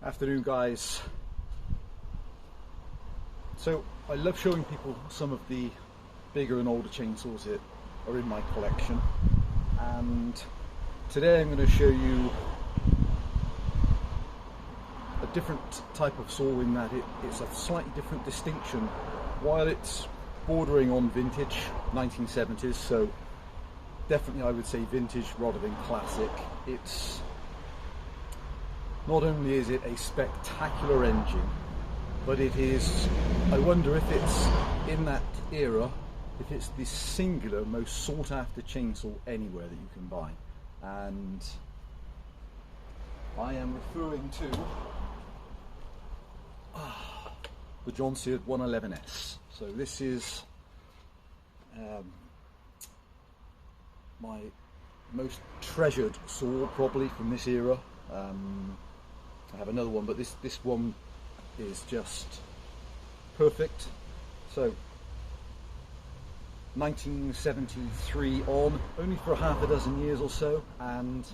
Afternoon, guys. So I love showing people some of the bigger and older chainsaws that are in my collection, and today I'm going to show you a different type of saw in that it's a slightly different distinction. While it's bordering on vintage 1970s, so definitely I would say vintage rather than classic, it's not only is it a spectacular engine, but it is, I wonder if it's in that era, if it's the singular most sought after chainsaw anywhere that you can buy. And I am referring to the John Seard 111S. So this is my most treasured saw probably from this era. I have another one, but this one is just perfect. So 1973 on, only for half a dozen years or so, and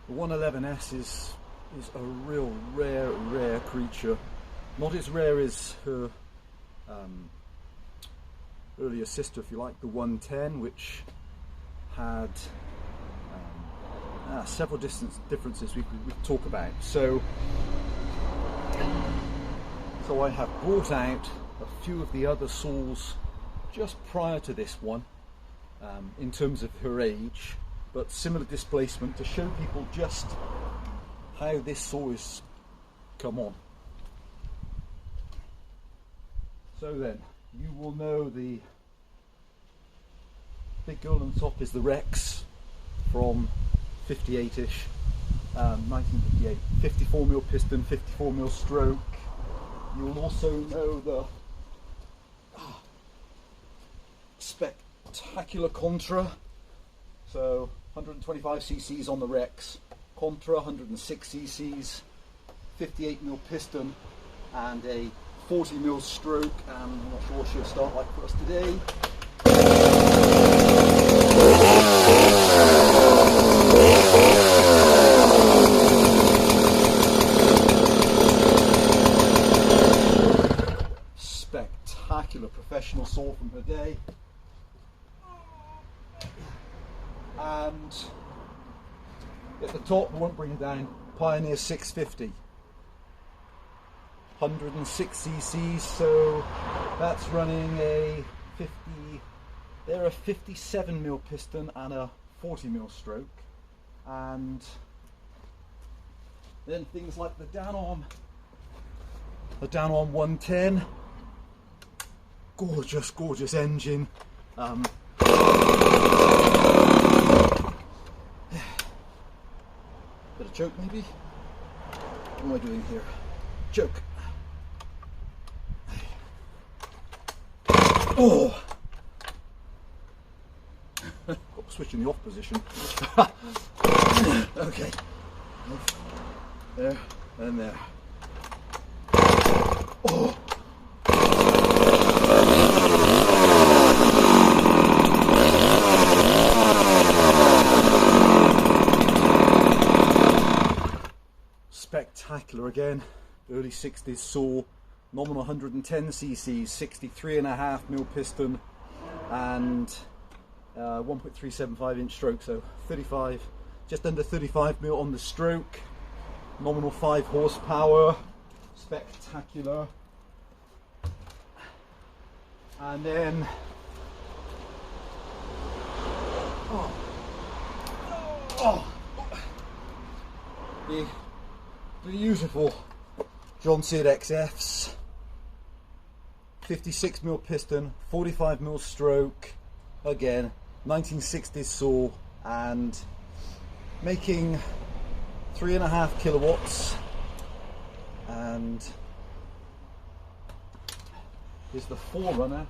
the 111S is a real rare creature. Not as rare as her earlier sister, if you like, the 110, which had several differences we could talk about. So I have brought out a few of the other saws just prior to this one, in terms of her age, but similar displacement, to show people just how this saw has come on. So then, you will know the big girl on the top is the Rex from 58-ish, 1958, 54mm piston, 54mm stroke. You'll also know the spectacular Contra, so 125cc on the Rex, Contra 106cc, 58mm piston and a 40mm stroke, and I'm not sure what she'll start like for us today. Spectacular professional saw from her day. And at the top, I won't bring it down, Pioneer 650. 106cc, so that's running a 57mm piston and a 40mm stroke. And then things like the Danon 110, gorgeous engine. Bit of choke maybe? What am I doing here? Choke. Oh! Got the switch in the off position. Okay. There and there. Oh! Spectacular again. Early 60s saw, nominal 110cc, 63.5mm piston and 1.375 inch stroke, so 35, just under 35mm on the stroke, nominal 5 horsepower, spectacular. And then the beautiful John Seard XFs, 56mm piston, 45mm stroke, again 1960s saw, and making 3.5 kilowatts, and is the forerunner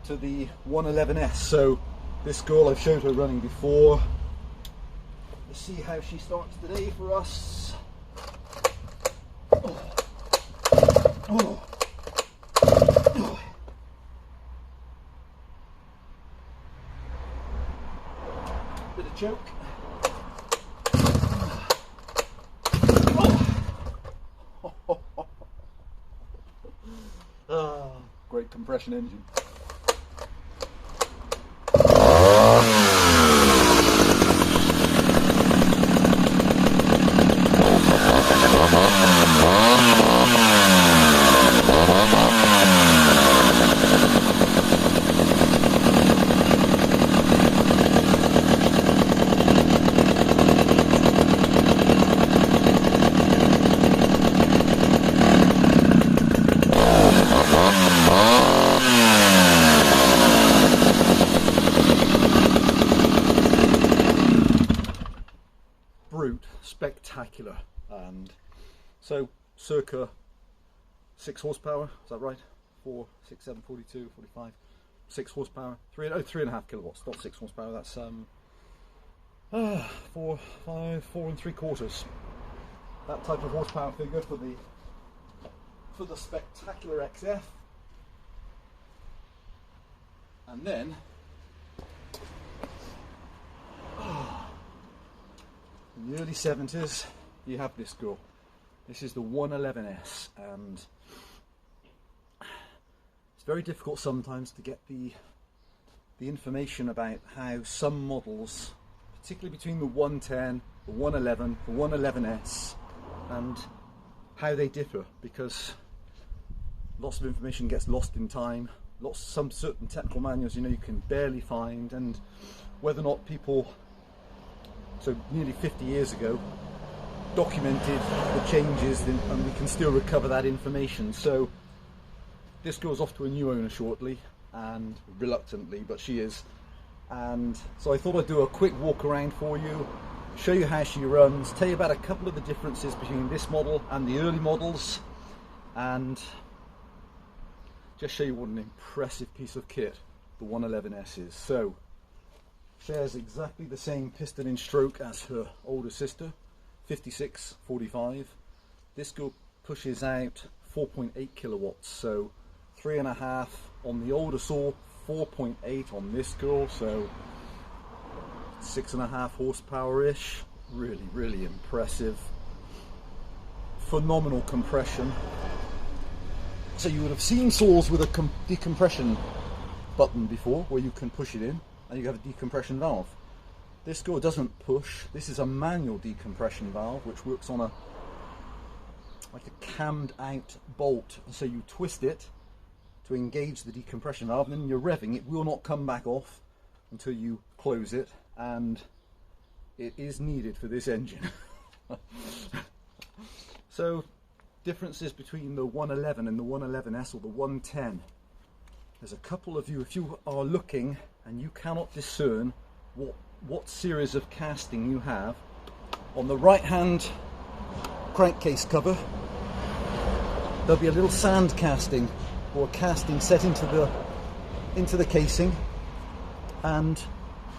to the 111S. So this girl, I've showed her running before. Let's see how she starts today for us. Oh. Bit of choke. compression engine. Brute, spectacular, and so circa 6 horsepower, is that right? 4, 6, 7, 42, 45, 6 horsepower, 3.5 kilowatts, not 6 horsepower, that's 4, 5, 4 and 3/4. That type of horsepower figure for the spectacular XF. And then in the early 70s, you have this girl. This is the 111S, and it's very difficult sometimes to get the information about how some models, particularly between the 110, the 111, the 111S, and how they differ, because lots of information gets lost in time. Some certain technical manuals, you can barely find, and whether or not people, so nearly 50 years ago, documented the changes, and we can still recover that information. So this goes off to a new owner shortly, and reluctantly, but she is. And so I thought I'd do a quick walk around for you, show you how she runs, tell you about a couple of the differences between this model and the early models, and just show you what an impressive piece of kit the 111S is. So shares exactly the same piston in stroke as her older sister, 5645. This girl pushes out 4.8 kilowatts, so 3.5 on the older saw, 4.8 on this girl, so 6.5 horsepower-ish. Really, really impressive. Phenomenal compression. So you would have seen saws with a decompression button before, where you can push it in and you have a decompression valve. This girl doesn't push. This is a manual decompression valve which works on like a cammed out bolt. So you twist it to engage the decompression valve, and then you're revving. It will not come back off until you close it, and it is needed for this engine. So differences between the 111 and the 111S or the 110. There's a couple of you, if you are looking and you cannot discern what series of casting you have, on the right hand crankcase cover there'll be a little sand casting or casting set into the casing, and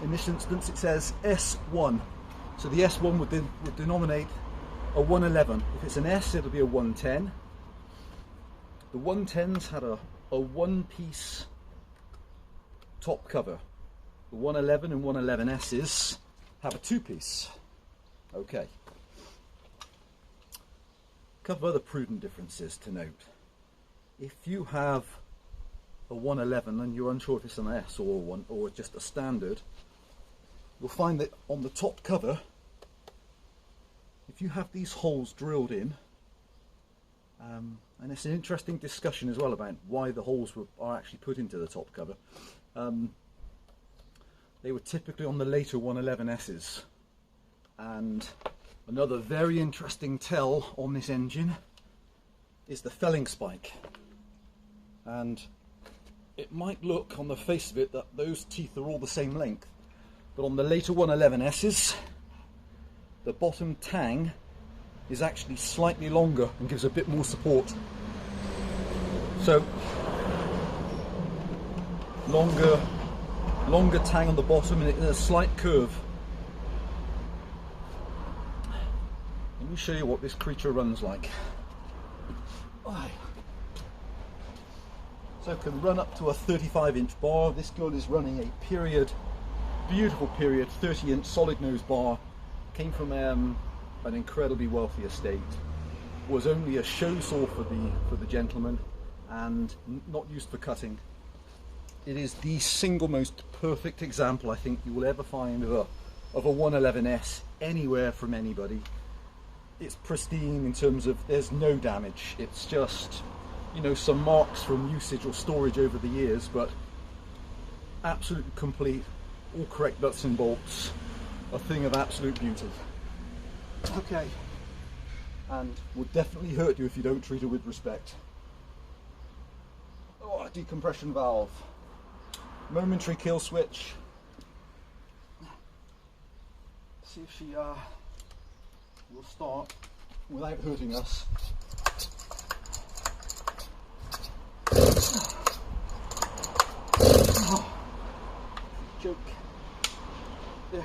in this instance it says S1, so the S1 would denominate a 111. If it's an S, it'll be a 110. The 110s had a one-piece top cover. The 111 and 111Ss have a two-piece. Okay. A couple of other prudent differences to note. If you have a 111 and you're unsure if it's an S or just a standard, you'll find that on the top cover, if you have these holes drilled in, and it's an interesting discussion as well about why the holes are actually put into the top cover. They were typically on the later 111Ss. And another very interesting tell on this engine is the felling spike. And it might look on the face of it that those teeth are all the same length, but on the later 111Ss, the bottom tang is actually slightly longer and gives a bit more support. So longer tang on the bottom and a slight curve. Let me show you what this creature runs like. So it can run up to a 35-inch bar. This girl is running a period, beautiful period, 30-inch solid nose bar. Came from an incredibly wealthy estate. Was only a show saw for the gentleman. and not used for cutting. It is the single most perfect example I think you will ever find of a 111S anywhere from anybody. It's pristine in terms of there's no damage. It's just, you know, some marks from usage or storage over the years, but absolutely complete, all correct nuts and bolts, a thing of absolute beauty. Okay, and will definitely hurt you if you don't treat her with respect. Oh, decompression valve, momentary kill switch. See if she will start without hurting us. Oh, joke. There.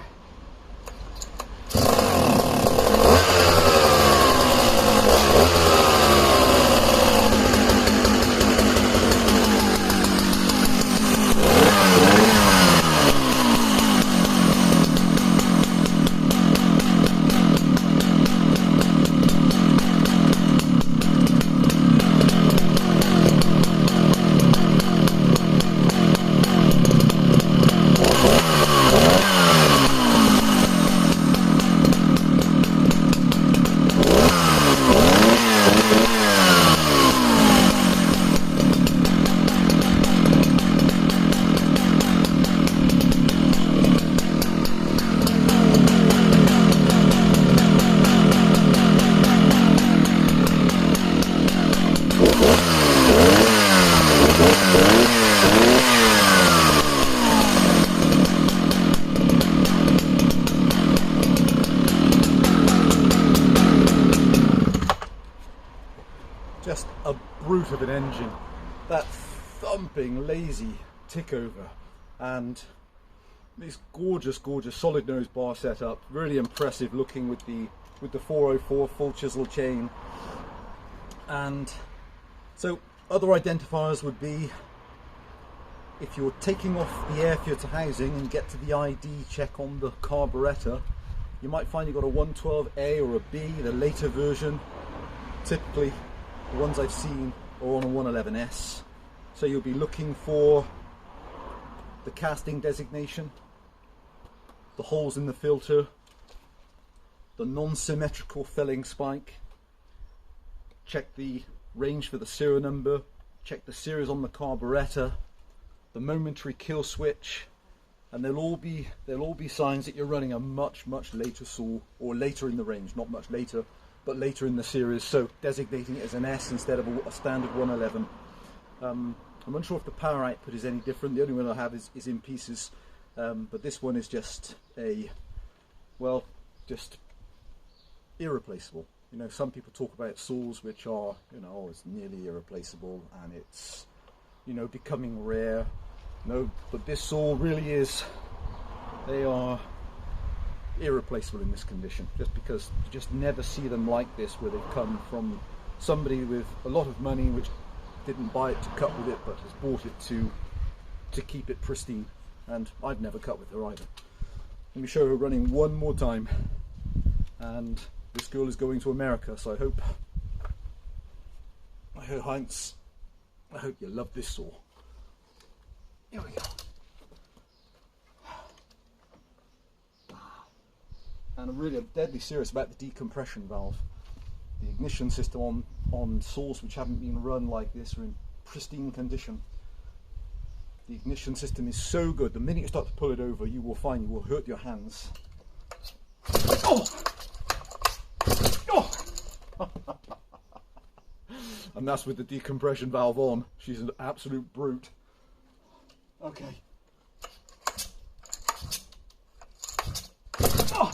Just a brute of an engine, that thumping lazy tick over, and this gorgeous solid nose bar setup, really impressive looking with the 404 full chisel chain. And so other identifiers would be, if you're taking off the air filter housing and get to the ID check on the carburettor, you might find you've got a 112A or a B, the later version. Typically the ones I've seen are on a 111S. So you'll be looking for the casting designation, the holes in the filter, the non-symmetrical filling spike, check the range for the serial number, check the series on the carburettor, the momentary kill switch, and they'll all be signs that you're running a much later saw, or later in the range, not much later, but later in the series, so designating it as an S instead of a standard 111. I'm unsure if the power output is any different. The only one I have is in pieces, but this one is just just irreplaceable. You know, some people talk about saws which are, you know, it's nearly irreplaceable and it's, you know, becoming rare. No, but this saw really is, they are irreplaceable in this condition, just because you just never see them like this, where they've come from somebody with a lot of money which didn't buy it to cut with it, but has bought it to keep it pristine. And I've never cut with her either. Let me show her running one more time. And this girl is going to America, so I hope Heinz, I hope you love this saw. Here we go. And I'm really deadly serious about the decompression valve. The ignition system on saws which haven't been run like this are in pristine condition. The ignition system is so good, the minute you start to pull it over, you will find you will hurt your hands. Oh! Oh! And that's with the decompression valve on. She's an absolute brute. Okay. Oh!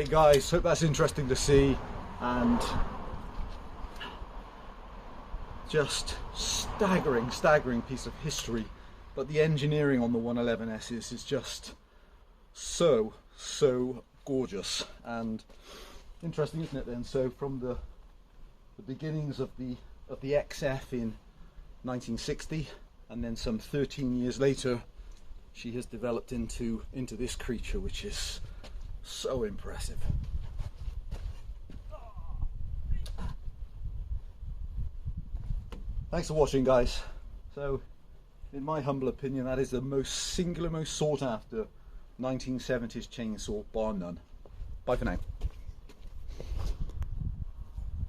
guys, hope that's interesting to see, and just staggering piece of history. But the engineering on the 111Ss is just so gorgeous and interesting, isn't it then? So from the beginnings of the XF in 1960, and then some 13 years later she has developed into this creature, which is so impressive. Thanks for watching, guys. So in my humble opinion, that is the most singular, most sought after 1970s chainsaw, bar none. Bye for now.